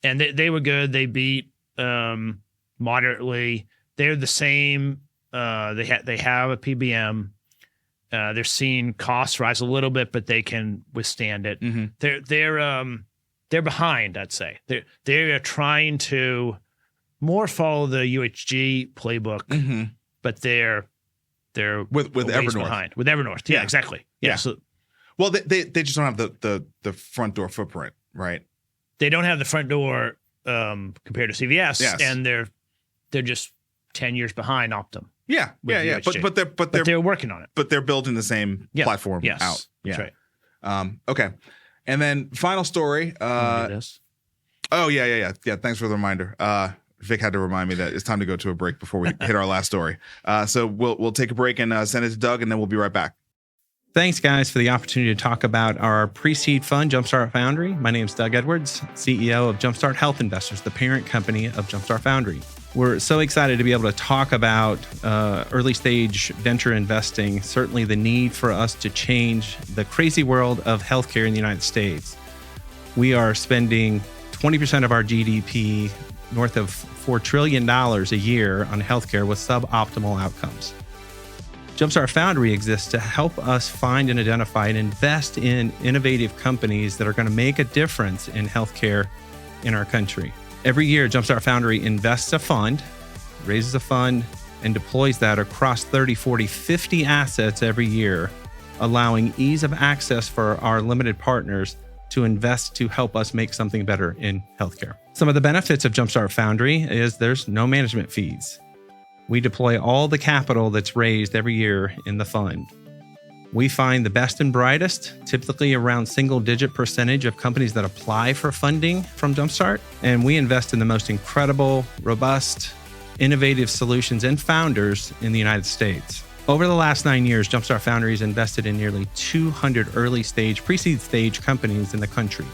and they were good. They beat moderately. They're the same. They have a PBM. They're seeing costs rise a little bit, but they can withstand it. Mm-hmm. They're behind, I'd say. They're trying to more follow the UHG playbook, but they're with Evernorth behind. With Evernorth, yeah, exactly. Yeah. So, well, they just don't have the front door footprint. Right. They don't have the front door compared to CVS, and they're just 10 years behind Optum. Yeah. But they're working on it. But they're building the same platform out. Yeah. That's right. Okay. And then final story. Oh yeah. Thanks for the reminder. Vic had to remind me that it's time to go to a break before we hit our last story. So we'll take a break and send it to Doug, and then we'll be right back. Thanks, guys, for the opportunity to talk about our pre-seed fund, Jumpstart Foundry. My name is Doug Edwards, CEO of Jumpstart Health Investors, the parent company of Jumpstart Foundry. We're so excited to be able to talk about early-stage venture investing, certainly the need for us to change the crazy world of healthcare in the United States. We are spending 20% of our GDP, north of $4 trillion a year on healthcare with suboptimal outcomes. Jumpstart Foundry exists to help us find and identify and invest in innovative companies that are going to make a difference in healthcare in our country. Every year, Jumpstart Foundry invests a fund, raises a fund, and deploys that across 30, 40, 50 assets every year, allowing ease of access for our limited partners to invest to help us make something better in healthcare. Some of the benefits of Jumpstart Foundry is there's no management fees. We deploy all the capital that's raised every year in the fund. We find the best and brightest, typically around single-digit percentage of companies that apply for funding from Jumpstart, and we invest in the most incredible, robust, innovative solutions and founders in the United States. Over the last 9 years, Jumpstart Foundry has invested in nearly 200 early-stage, pre-seed stage companies in the country.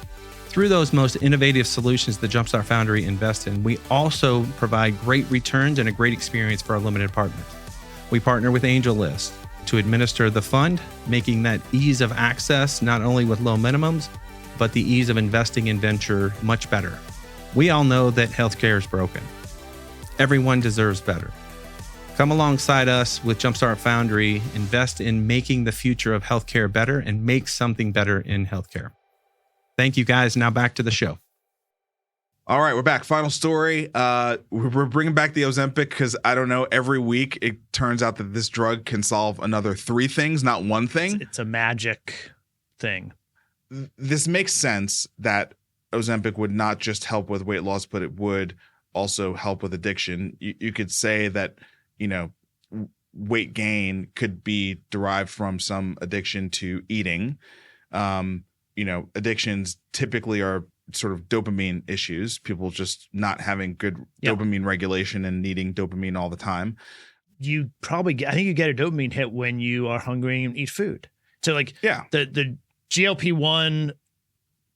Through those most innovative solutions that Jumpstart Foundry invests in, we also provide great returns and a great experience for our limited partners. We partner with AngelList to administer the fund, making that ease of access not only with low minimums, but the ease of investing in venture much better. We all know that healthcare is broken. Everyone deserves better. Come alongside us with Jumpstart Foundry, invest in making the future of healthcare better and make something better in healthcare. Thank you, guys. Now back to the show. All right, we're back. Final story. We're bringing back the Ozempic because I don't know, every week it turns out that this drug can solve another 3 things, not one thing. It's a magic thing. This makes sense that Ozempic would not just help with weight loss, but it would also help with addiction. You could say that, weight gain could be derived from some addiction to eating. Addictions typically are sort of dopamine issues, people just not having good dopamine regulation and needing dopamine all the time. You probably I think you get a dopamine hit when you are hungry and eat food. So the GLP-1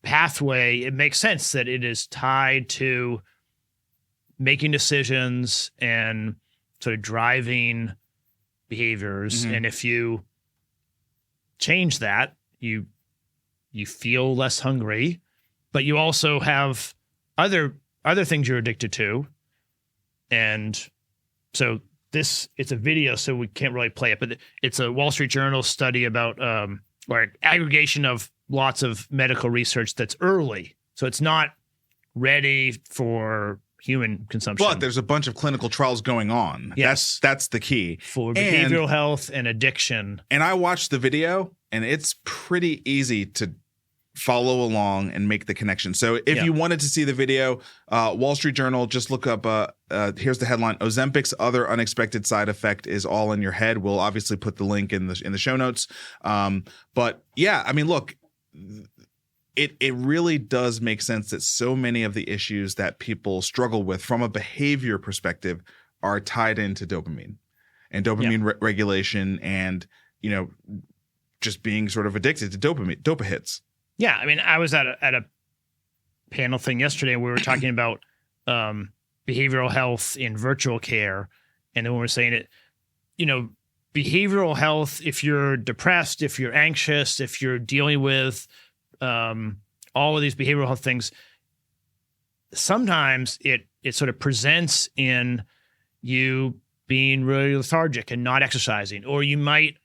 pathway, it makes sense that it is tied to making decisions and sort of driving behaviors. Mm-hmm. And if you change that, you feel less hungry, but you also have other things you're addicted to. And so it's a video, so we can't really play it, but it's a Wall Street Journal study about or aggregation of lots of medical research that's early. So it's not ready for human consumption. But there's a bunch of clinical trials going on. Yes. That's the key. For behavioral health and addiction. And I watched the video, and it's pretty easy to follow along and make the connection. So if you wanted to see the video, Wall Street Journal, just look up, here's the headline: Ozempic's other unexpected side effect is all in your head. We'll obviously put the link in the show notes. But yeah, I mean, look, it really does make sense that so many of the issues that people struggle with from a behavior perspective are tied into dopamine and dopamine regulation and, just being sort of addicted to dopa hits. Yeah. I mean, I was at a panel thing yesterday and we were talking about behavioral health in virtual care. And then we were saying it, behavioral health, if you're depressed, if you're anxious, if you're dealing with all of these behavioral health things, sometimes it sort of presents in you being really lethargic and not exercising, or you might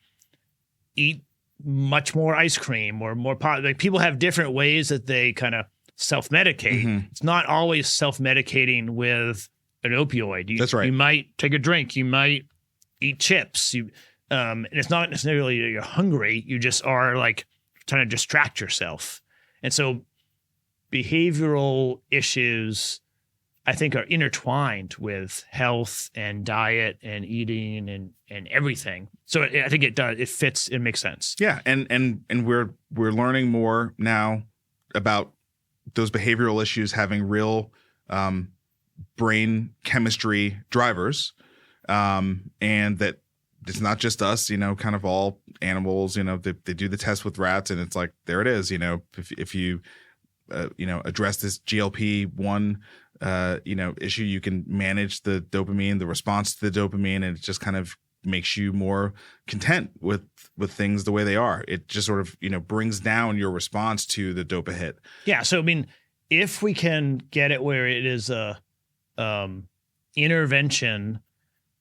eat much more ice cream or more pot. Like, people have different ways that they kind of self-medicate. Mm-hmm. It's not always self-medicating with an opioid. That's right. You might take a drink. You might eat chips. And it's not necessarily you're hungry. You just are like trying to distract yourself. And so behavioral issues, I think, are intertwined with health and diet and eating and everything. So I think it does. It fits. It makes sense. Yeah, and we're learning more now about those behavioral issues having real brain chemistry drivers, and that it's not just us. Kind of all animals. They do the test with rats, and it's like, there it is. If you address this GLP-1 issue, you can manage the dopamine, the response to the dopamine, and it just kind of makes you more content with things the way they are. It just sort of, brings down your response to the dopa hit. Yeah. So, I mean, if we can get it where it is a intervention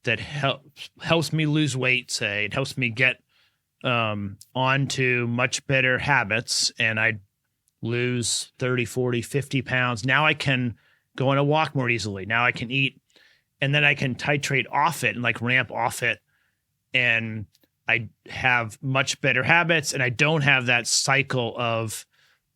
that helps me lose weight, say, it helps me get onto much better habits, and I lose 30, 40, 50 pounds. Now I can go on a walk more easily. Now I can eat, and then I can titrate off it and like ramp off it. And I have much better habits, and I don't have that cycle of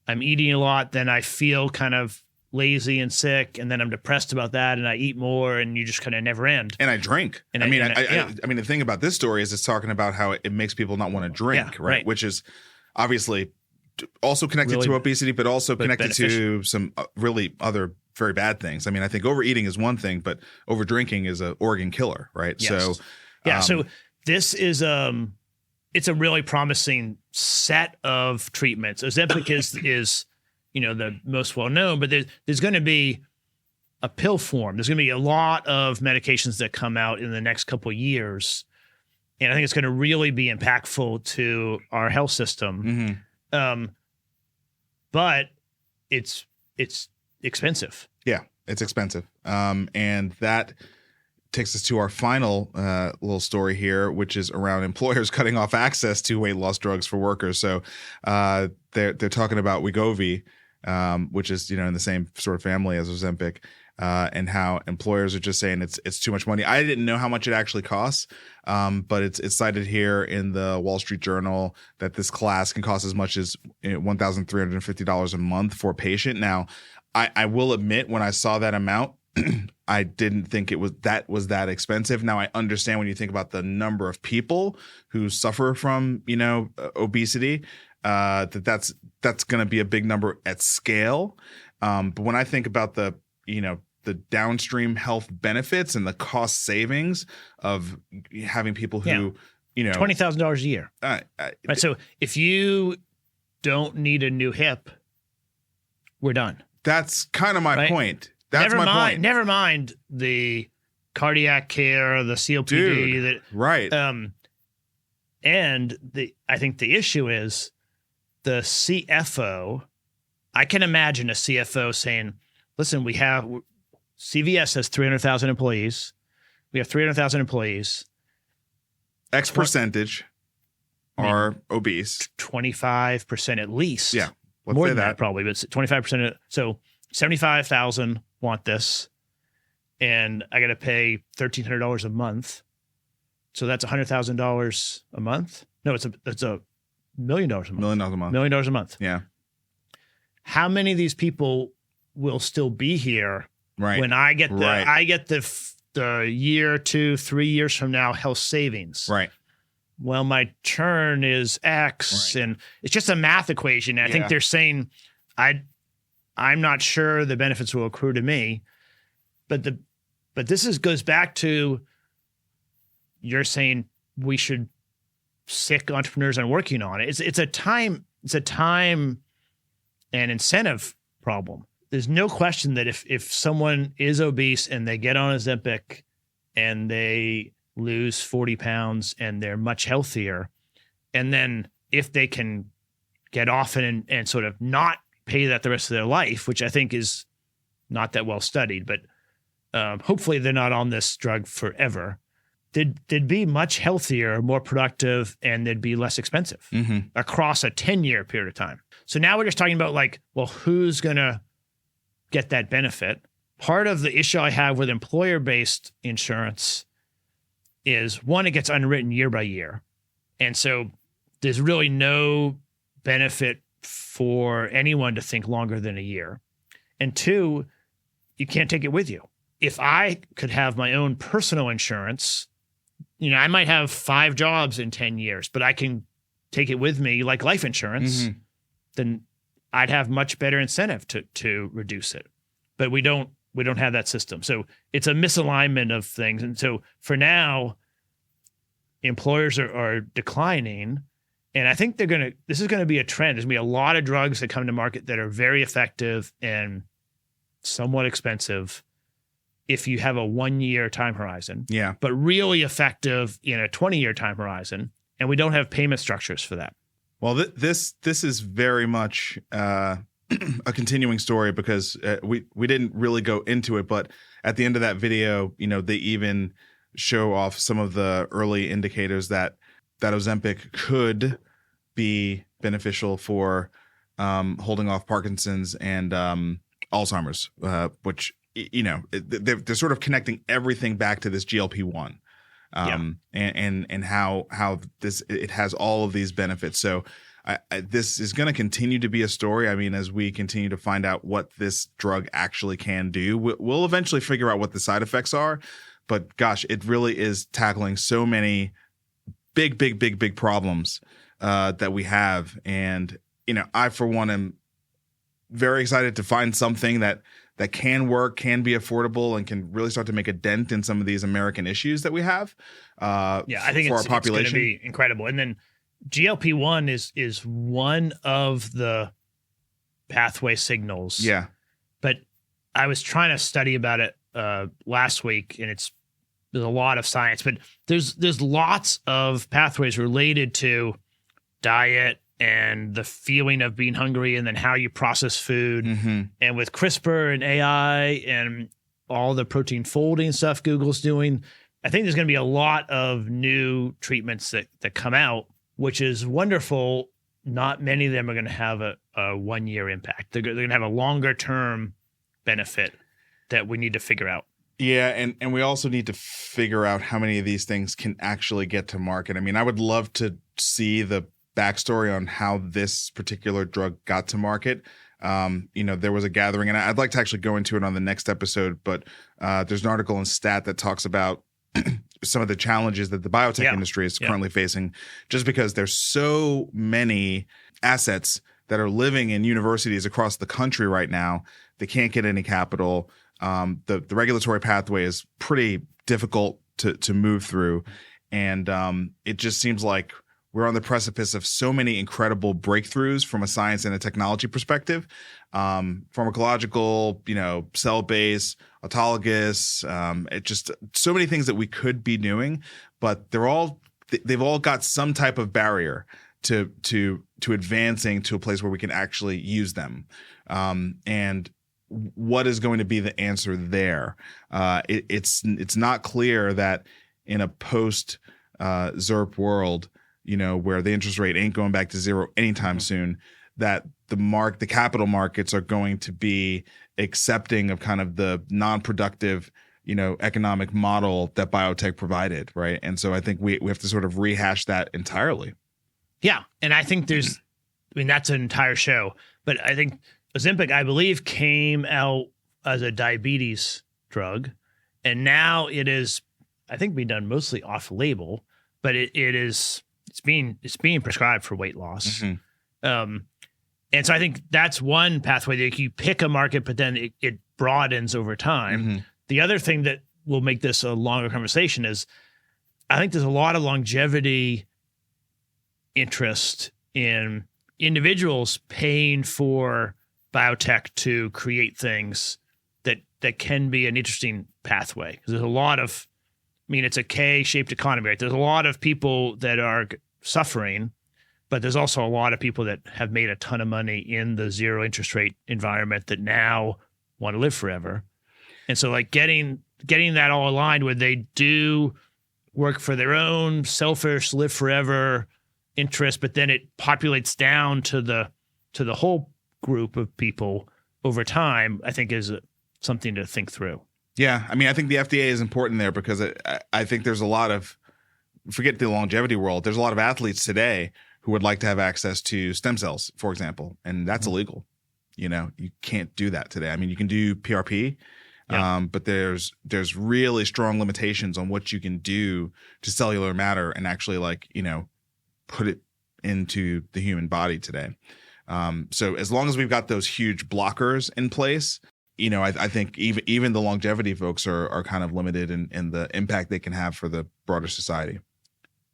I'm eating a lot, then I feel kind of lazy and sick, and then I'm depressed about that, and I eat more, and you just kind of never end. And I drink. I mean, the thing about this story is it's talking about how it makes people not want to drink, right? Which is obviously also connected to obesity, but also connected to some really other very bad things. I mean, I think overeating is one thing, but over drinking is an organ killer, right? Yes. So, so this is it's a really promising set of treatments. Ozempic is the most well known, but there's going to be a pill form. There's going to be a lot of medications that come out in the next couple of years, and I think it's going to really be impactful to our health system. But it's expensive. Yeah, it's expensive, and that takes us to our final little story here, which is around employers cutting off access to weight loss drugs for workers. So they're talking about Wegovy, which is in the same sort of family as Ozempic, and how employers are just saying it's too much money. I didn't know how much it actually costs, but it's cited here in the Wall Street Journal that this class can cost as much as $1,350 a month for a patient. Now, I will admit, when I saw that amount, I didn't think it was that expensive. Now I understand when you think about the number of people who suffer from obesity, that's going to be a big number at scale. But when I think about the downstream health benefits and the cost savings of having people who $20,000 a year, right? So if you don't need a new hip, we're done. That's kind of my point. That's my point. Never mind the cardiac care, the COPD, right? And I think the issue is the CFO. I can imagine a CFO saying, "Listen, CVS has 300,000 employees. We have 300,000 employees. X percentage are obese. 25% at least. Yeah, more than that probably, but 25%. So 75,000." Want this, and I got to pay $1,300 a month, so that's $100,000 a month. No, it's $1 million a month. $1 million a month. Yeah. How many of these people will still be here when I get the year, 2, 3 years from now health savings? Right. Well, my churn is X, and it's just a math equation. I think they're saying I'm not sure the benefits will accrue to me, but this goes back to you're saying we should sick entrepreneurs on working on it. It's a time and incentive problem. There's no question that if someone is obese and they get on Ozempic and they lose 40 pounds and they're much healthier, and then if they can get off it and sort of not pay that the rest of their life, which I think is not that well studied, but hopefully they're not on this drug forever. They'd be much healthier, more productive, and they'd be less expensive across a 10-year period of time. So now we're just talking about who's going to get that benefit? Part of the issue I have with employer-based insurance is, one, it gets underwritten year by year. And so there's really no benefit for anyone to think longer than a year. And two, you can't take it with you. If I could have my own personal insurance, I might have 5 jobs in 10 years, but I can take it with me like life insurance, then I'd have much better incentive to reduce it. But we don't have that system. So it's a misalignment of things. And so for now, employers are declining. And I think this is going to be a trend. There's going to be a lot of drugs that come to market that are very effective and somewhat expensive. if you have a 1-year time horizon, Yeah. but really effective in a 20-year time horizon. And we don't have payment structures for that. Well, this is very much a continuing story because we didn't really go into it, but at the end of that video, they even show off some of the early indicators that Ozempic could be beneficial for holding off Parkinson's and Alzheimer's, which they're sort of connecting everything back to this GLP-1. And how it has all of these benefits. So this is going to continue to be a story. I mean, as we continue to find out what this drug actually can do, we'll eventually figure out what the side effects are. But gosh, it really is tackling so many big problems that we have. And, I, for one, am very excited to find something that can work, can be affordable, and can really start to make a dent in some of these American issues that we have. I think for our population. It's going to be incredible. And then GLP-1 is one of the pathway signals. Yeah. But I was trying to study about it last week, and there's a lot of science, but there's lots of pathways related to diet and the feeling of being hungry, and then how you process food. Mm-hmm. And with CRISPR and AI and all the protein folding stuff Google's doing, I think there's going to be a lot of new treatments that come out, which is wonderful. Not many of them are going to have a 1-year impact. They're going to have a longer term benefit that we need to figure out. Yeah, and we also need to figure out how many of these things can actually get to market. I mean, I would love to see the backstory on how this particular drug got to market. There was a gathering, and I'd like to actually go into it on the next episode, but there's an article in Stat that talks about some of the challenges that the biotech industry is currently facing, just because there's so many assets that are living in universities across the country right now. They can't get any capital. The regulatory pathway is pretty difficult to move through. And it just seems like we're on the precipice of so many incredible breakthroughs from a science and a technology perspective. Pharmacological, cell-based, autologous, it just so many things that we could be doing, but they've all got some type of barrier to advancing to a place where we can actually use them. And what is going to be the answer there? It's not clear that in a post ZERP world, where the interest rate ain't going back to zero anytime soon, that the capital markets are going to be accepting of kind of the non-productive, economic model that biotech provided, right? And so I think we have to sort of rehash that entirely. Yeah, and I think that's an entire show, but I think Ozempic, I believe, came out as a diabetes drug, and now it is, I think, being done mostly off-label, but it's being prescribed for weight loss. Mm-hmm. And so I think that's one pathway that you pick a market, but then it broadens over time. Mm-hmm. The other thing that will make this a longer conversation is I think there's a lot of longevity interest in individuals paying for biotech to create things that can be an interesting pathway. Because there's a lot of, it's a K-shaped economy, right? There's a lot of people that are suffering, but there's also a lot of people that have made a ton of money in the zero interest rate environment that now want to live forever. And so like getting that all aligned where they do work for their own selfish live forever interest, but then it populates down to the whole group of people over time, I think is something to think through. Yeah. I think the FDA is important there because I think there's a lot of, forget the longevity world, there's a lot of athletes today who would like to have access to stem cells, for example, and that's illegal. You can't do that today. You can do PRP, but there's really strong limitations on what you can do to cellular matter and actually put it into the human body today. So as long as we've got those huge blockers in place, I think even the longevity folks are kind of limited in the impact they can have for the broader society.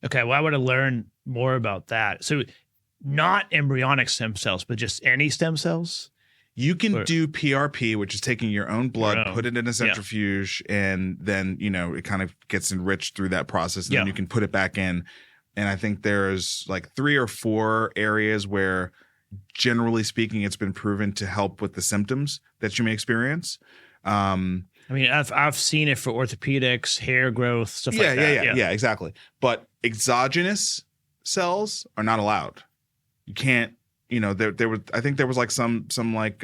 Okay, well, I want to learn more about that. So not embryonic stem cells, but just any stem cells? You can do PRP, which is taking your own blood, put it in a centrifuge, and then, it kind of gets enriched through that process, and then you can put it back in. And I think there's like 3 or 4 areas where, generally speaking, it's been proven to help with the symptoms that you may experience. I've seen it for orthopedics, hair growth, stuff like that. Yeah, exactly. But exogenous cells are not allowed. You can't. I think there was like some like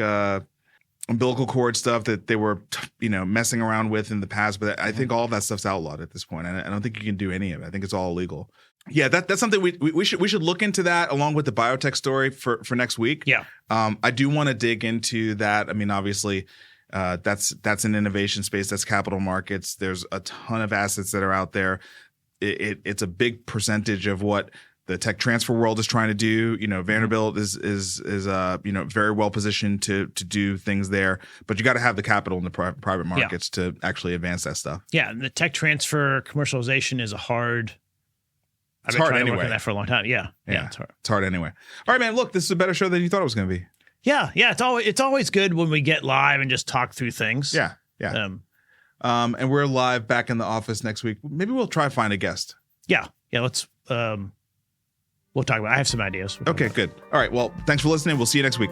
umbilical cord stuff that they were messing around with in the past, but I think all of that stuff's outlawed at this point. And I don't think you can do any of it. I think it's all illegal. Yeah, that's something we should look into that along with the biotech story for next week. Yeah. I do want to dig into that. I mean, obviously, that's an innovation space. That's capital markets. There's a ton of assets that are out there. It's a big percentage of what the tech transfer world is trying to do. Vanderbilt is very well positioned to do things there, but you got to have the capital in the private markets to actually advance that stuff. Yeah, and the tech transfer commercialization is a hard. It's hard anyway. I've been working on that for a long time. Yeah, it's hard. It's hard anyway. All right, man. Look, this is a better show than you thought it was going to be. Yeah. It's always good when we get live and just talk through things. Yeah. And we're live back in the office next week. Maybe we'll try to find a guest. Yeah. Let's. We'll talk about. I have some ideas. Okay, good. All right. Well, thanks for listening. We'll see you next week.